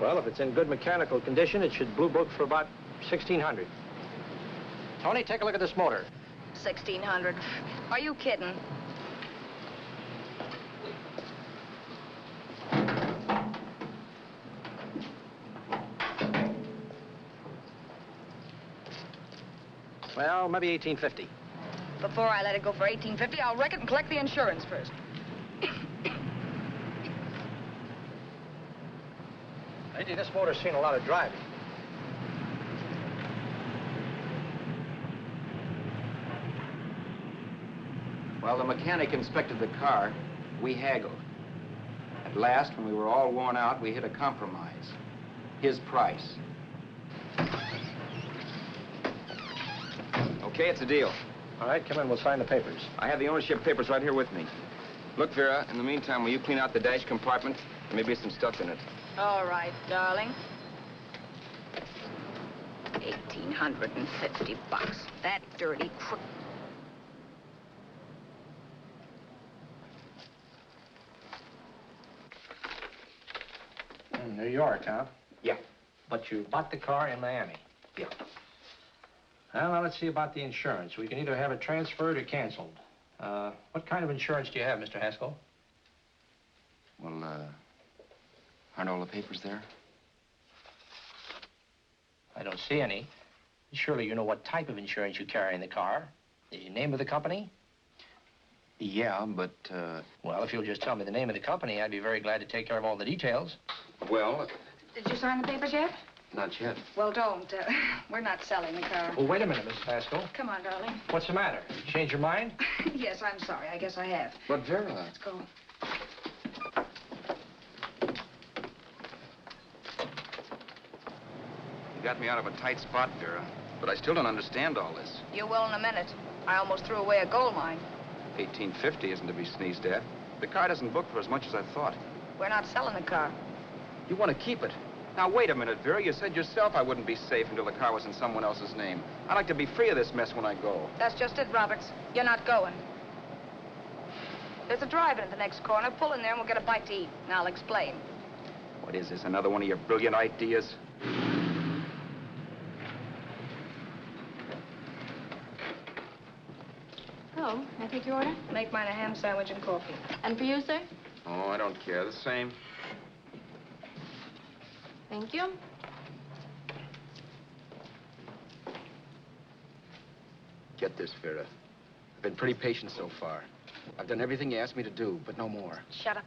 Well, if it's in good mechanical condition, it should blue book for about $1,600. Tony, take a look at this motor. 1,600. Are you kidding? Well, maybe 1850. Before I let it go for 1850, I'll wreck it and collect the insurance first. Lately, this motor's seen a lot of driving. Well, the mechanic inspected the car. We haggled. At last, when we were all worn out, we hit a compromise. His price. Okay, it's a deal. All right, come in. We'll sign the papers. I have the ownership papers right here with me. Look, Vera, in the meantime, will you clean out the dash compartment? There may be some stuff in it. All right, darling. 1,850 bucks. That dirty crook. New York, huh? Yeah. But you bought the car in Miami? Yeah. Well, now let's see about the insurance. We can either have it transferred or canceled. What kind of insurance do you have, Mr. Haskell? Well, aren't all the papers there? I don't see any. Surely you know what type of insurance you carry in the car. The name of the company? Yeah, but, Well, if you'll just tell me the name of the company, I'd be very glad to take care of all the details. well, Did you sign the papers yet? not yet. Well, don't. We're not selling the car. Oh, wait a minute, Miss Haskell. Come on, darling. What's the matter? You changed your mind? Yes, I'm sorry. I guess I have. But, Vera... Let's go. You got me out of a tight spot, Vera. But I still don't understand all this. You will in a minute. I almost threw away a gold mine. 1850 isn't to be sneezed at. The car doesn't book for as much as I thought. We're not selling the car. You want to keep it. Now, wait a minute, Vera. You said yourself I wouldn't be safe until the car was in someone else's name. I'd like to be free of this mess when I go. That's just it, Roberts. You're not going. There's a drive-in at the next corner. Pull in there and we'll get a bite to eat. And I'll explain. What is this, another one of your brilliant ideas? Oh, may I take your order? Make mine a ham sandwich and coffee. And for you, sir? Oh, I don't care. The same. Thank you. Get this, Vera. I've been pretty patient so far. I've done everything you asked me to do, but no more. Shut up.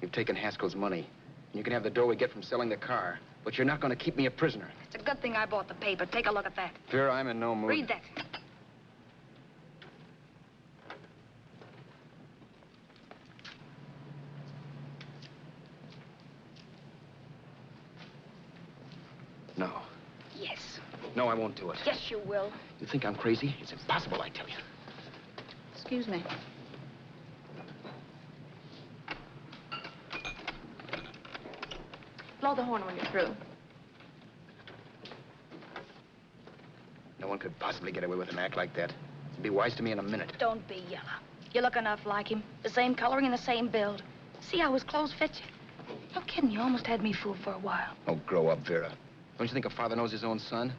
You've taken Haskell's money. And you can have the dough we get from selling the car. But you're not going to keep me a prisoner. It's a good thing I bought the paper. Take a look at that. Vera, I'm in no mood. Read that. No. Yes. No, I won't do it. Yes, you will. You think I'm crazy? It's impossible, I tell you. Excuse me. Blow the horn when you're through. No one could possibly get away with an act like that. It'd be wise to me in a minute. Don't be yellow. You look enough like him. The same coloring and the same build. See how his clothes fit you? No kidding, you almost had me fooled for a while. Oh, grow up, Vera. Don't you think a father knows his own son?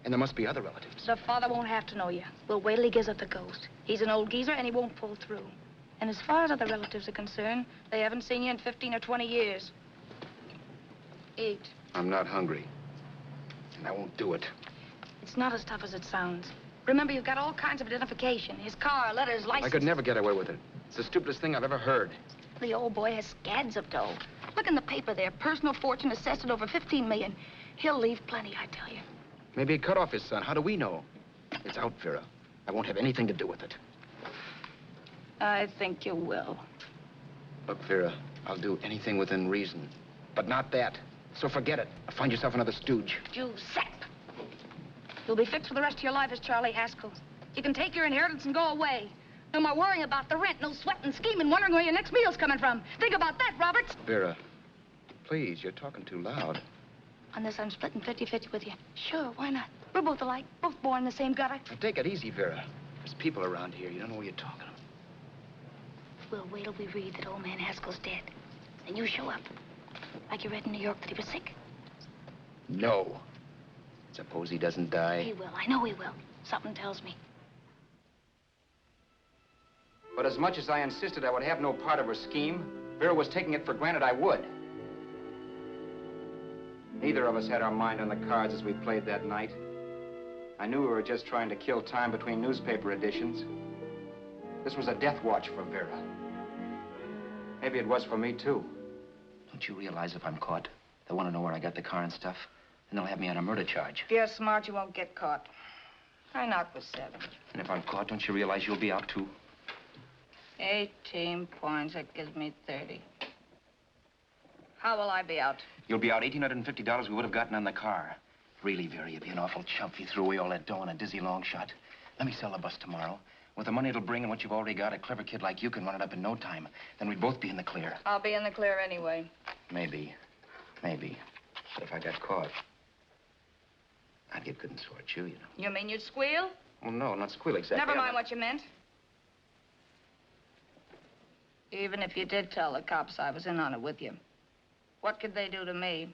And there must be other relatives. The father won't have to know you. We'll wait till he gives up the ghost. He's an old geezer and he won't pull through. And as far as other relatives are concerned, they haven't seen you in 15 or 20 years. Eat. I'm not hungry. And I won't do it. It's not as tough as it sounds. Remember, you've got all kinds of identification. His car, letters, license. I could never get away with it. It's the stupidest thing I've ever heard. The old boy has scads of dough. Look in the paper there. Personal fortune assessed at over 15 million. He'll leave plenty, I tell you. Maybe he cut off his son. How do we know? It's out, Vera. I won't have anything to do with it. I think you will. Look, Vera, I'll do anything within reason. But not that. So forget it. Find yourself another stooge. You sap. You'll be fixed for the rest of your life as Charlie Haskell. You can take your inheritance and go away. No more worrying about the rent, no sweating, scheming, wondering where your next meal's coming from. Think about that, Roberts. Vera, please, you're talking too loud. On this, I'm splitting 50-50 with you. Sure, why not? We're both alike, both born in the same gutter. Now, take it easy, Vera. There's people around here. You don't know what you're talking about. We'll wait till we read that old man Haskell's dead. Then you show up. Like you read in New York that he was sick. No. Suppose he doesn't die. He will. I know he will. Something tells me. But as much as I insisted I would have no part of her scheme, Vera was taking it for granted I would. Neither of us had our mind on the cards as we played that night. I knew we were just trying to kill time between newspaper editions. This was a death watch for Vera. Maybe it was for me, too. Don't you realize if I'm caught, they'll want to know where I got the car and stuff, and they'll have me on a murder charge. If you're smart, you won't get caught. I knocked for 7. And if I'm caught, don't you realize you'll be out, too? 18 points, that gives me 30. How will I be out? You'll be out $1,850 we would have gotten on the car. Really, Vera, you'd be an awful chump if you threw away all that dough on a dizzy long shot. Let me sell the bus tomorrow. With the money it'll bring and what you've already got, a clever kid like you can run it up in no time. Then we'd both be in the clear. I'll be in the clear anyway. Maybe. Maybe. But if I got caught, I'd get good and sore at you, you know. You mean you'd squeal? Well, no, not squeal exactly. Never mind what you meant. Even if you did tell the cops I was in on it with you, what could they do to me?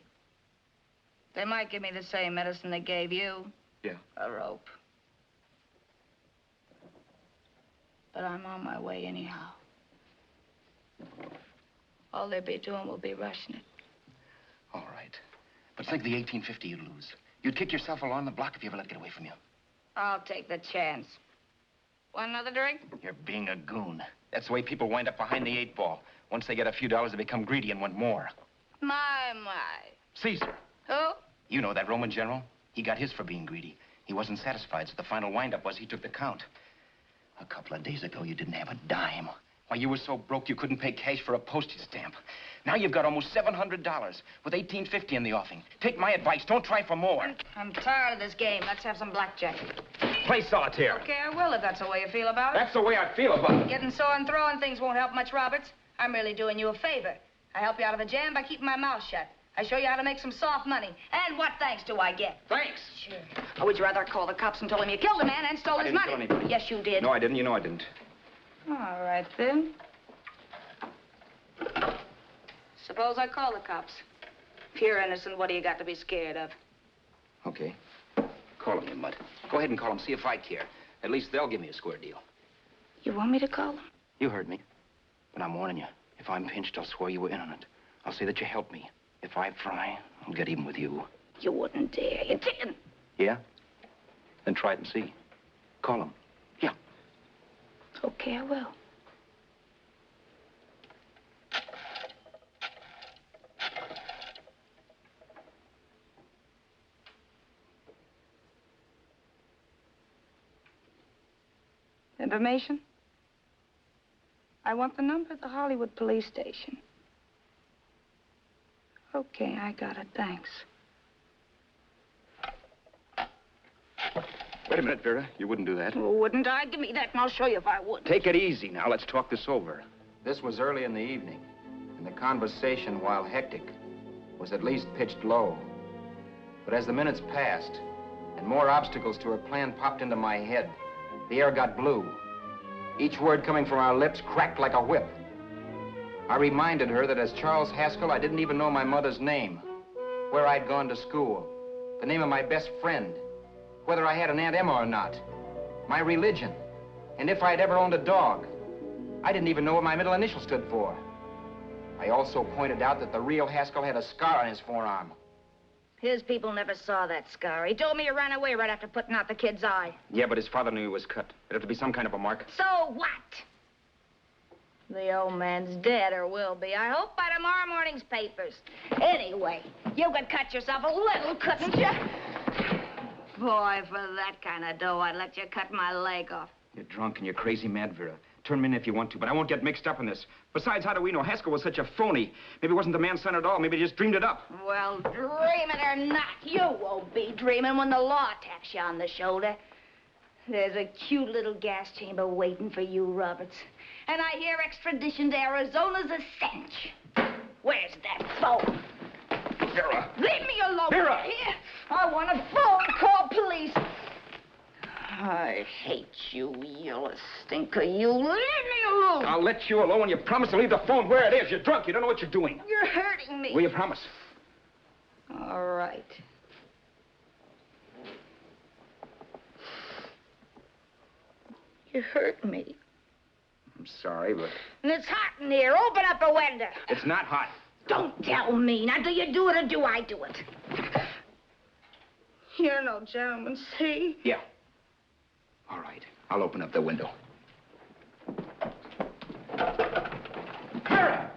They might give me the same medicine they gave you. Yeah. A rope. But I'm on my way anyhow. All they'll be doing will be rushing it. All right. But think of the $1,850 you'd lose. You'd kick yourself along the block if you ever let it get away from you. I'll take the chance. Want another drink? You're being a goon. That's the way people wind up behind the 8 ball. Once they get a few dollars, they become greedy and want more. My. Caesar. Who? You know that Roman general? He got his for being greedy. He wasn't satisfied, so the final wind-up was he took the count. A couple of days ago, you didn't have a dime. Why, you were so broke you couldn't pay cash for a postage stamp. Now you've got almost $700 with $1,850 in the offing. Take my advice. Don't try for more. I'm tired of this game. Let's have some blackjack. Play solitaire. Okay, I will if that's the way you feel about it. That's the way I feel about it. Getting sore and throwing things won't help much, Roberts. I'm really doing you a favor. I help you out of a jam by keeping my mouth shut. I show you how to make some soft money. And what thanks do I get? Thanks. Sure. Or would you rather call the cops and told him you killed a man and stole his money? I didn't kill anybody. Yes, you did. No, I didn't. You know I didn't. All right, then. Suppose I call the cops. If you're innocent, what do you got to be scared of? Okay. Call him, you mutt. Go ahead and call him. See if I care. At least they'll give me a square deal. You want me to call them? You heard me. But I'm warning you. If I'm pinched, I'll swear you were in on it. I'll say that you helped me. If I fry, I'll get even with you. You wouldn't dare. You didn't. Yeah? Then try it and see. Call him. Yeah. Okay, I will. Information? I want the number of the Hollywood police station. Okay, I got it. Thanks. Wait a minute, Vera. You wouldn't do that. Wouldn't I? Give me that and I'll show you if I would. Take it easy now. Let's talk this over. This was early in the evening, and the conversation, while hectic, was at least pitched low. But as the minutes passed, and more obstacles to her plan popped into my head, the air got blue. Each word coming from our lips cracked like a whip. I reminded her that as Charles Haskell, I didn't even know my mother's name, where I'd gone to school, the name of my best friend, whether I had an Aunt Emma or not, my religion, and if I'd ever owned a dog. I didn't even know what my middle initial stood for. I also pointed out that the real Haskell had a scar on his forearm. His people never saw that scar. He told me he ran away right after putting out the kid's eye. Yeah, but his father knew he was cut. It'd have to be some kind of a mark. So what? The old man's dead, or will be. I hope by tomorrow morning's papers. Anyway, you could cut yourself a little, couldn't you? Boy, for that kind of dough, I'd let you cut my leg off. You're drunk and you're crazy mad, Vera. Turn me in if you want to, but I won't get mixed up in this. Besides, how do we know? Haskell was such a phony. Maybe he wasn't the man's son at all. Maybe he just dreamed it up. Well, dream it or not, you won't be dreaming when the law taps you on the shoulder. There's a cute little gas chamber waiting for you, Roberts. And I hear extradition to Arizona's a cinch. Where's that phone? Vera! Leave me alone. Vera! Here. I want a phone. Call police. I hate you, yellow stinker. You leave me alone. I'll let you alone when you promise to leave the phone where it is. You're drunk. You don't know what you're doing. You're hurting me. Will you promise? All right. You hurt me. I'm sorry, but... And it's hot in here. Open up a window. It's not hot. Don't tell me. Now, do you do it or do I do it? You're no gentleman, see? Yeah. All right. I'll open up the window. Vera!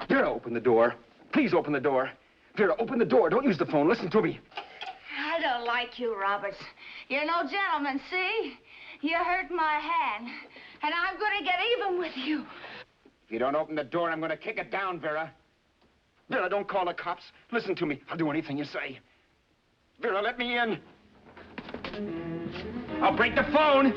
Vera, open the door. Please open the door. Vera, open the door. Don't use the phone. Listen to me. I don't like you, Roberts. You're no gentleman, see? You hurt my hand, and I'm going to get even with you. If you don't open the door, I'm going to kick it down, Vera. Vera, don't call the cops. Listen to me. I'll do anything you say. Vera, let me in. I'll break the phone.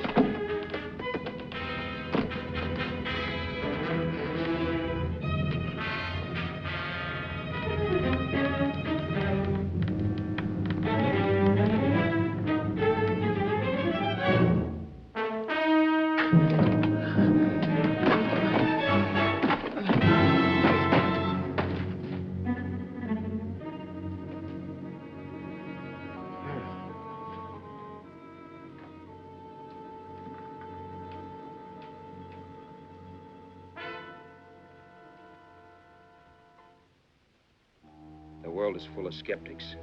The world is full of skeptics.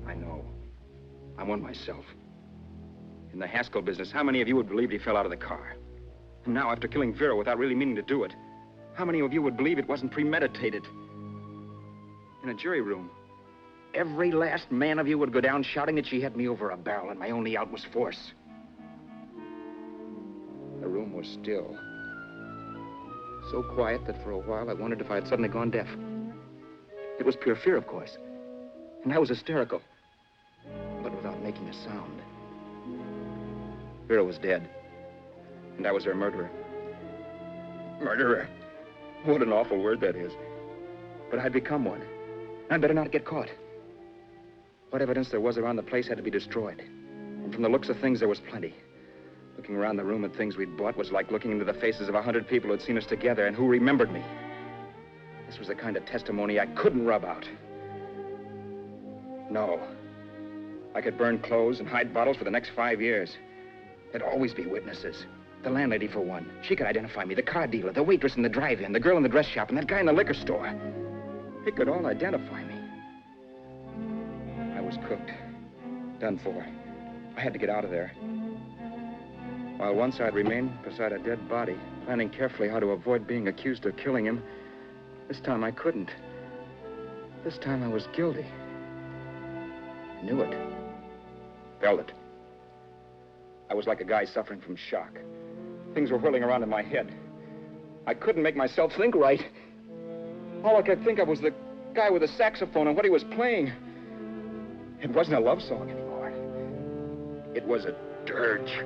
I know. I'm one myself. In the Haskell business, how many of you would believe he fell out of the car? And now, after killing Vera without really meaning to do it, how many of you would believe it wasn't premeditated? In a jury room, every last man of you would go down shouting that she had me over a barrel and my only out was force. The room was still. So quiet that for a while I wondered if I had suddenly gone deaf. It was pure fear, of course. And I was hysterical. But without making a sound. Vera was dead. And I was her murderer. Murderer? What an awful word that is. But I'd become one. I'd better not get caught. What evidence there was around the place had to be destroyed. And from the looks of things, there was plenty. Looking around the room at things we'd bought was like looking into the faces of 100 people who'd seen us together and who remembered me. This was the kind of testimony I couldn't rub out. No. I could burn clothes and hide bottles for the next 5 years. There'd always be witnesses. The landlady, for one. She could identify me. The car dealer, the waitress in the drive-in, the girl in the dress shop, and that guy in the liquor store. They could all identify me. I was cooked. Done for. I had to get out of there. While once I'd remained beside a dead body, planning carefully how to avoid being accused of killing him, this time I couldn't. This time I was guilty. Knew it. Felt it. I was like a guy suffering from shock. Things were whirling around in my head. I couldn't make myself think right. All I could think of was the guy with the saxophone and what he was playing. It wasn't a love song anymore. It was a dirge.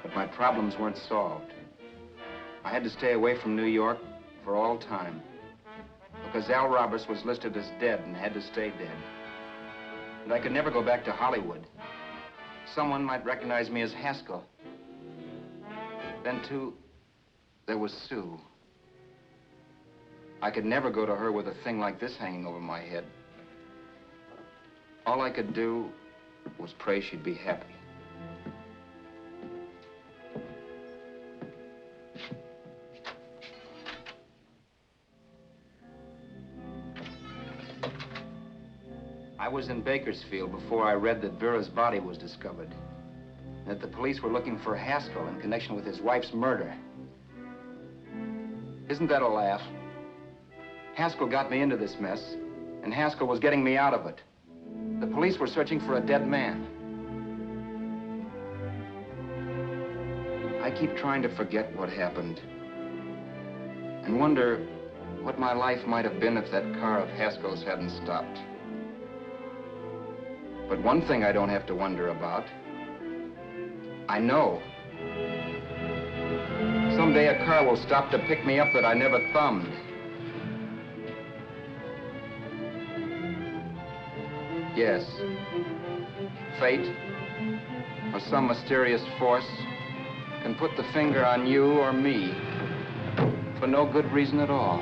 But my problems weren't solved. I had to stay away from New York for all time. Because Al Roberts was listed as dead and had to stay dead. And I could never go back to Hollywood. Someone might recognize me as Haskell. Then, too, there was Sue. I could never go to her with a thing like this hanging over my head. All I could do was pray she'd be happy. I was in Bakersfield before I read that Vera's body was discovered. And that the police were looking for Haskell in connection with his wife's murder. Isn't that a laugh? Haskell got me into this mess, and Haskell was getting me out of it. The police were searching for a dead man. I keep trying to forget what happened and wonder what my life might have been if that car of Haskell's hadn't stopped. But one thing I don't have to wonder about. I know. Someday a car will stop to pick me up that I never thumbed. Yes. Fate, or some mysterious force, can put the finger on you or me for no good reason at all.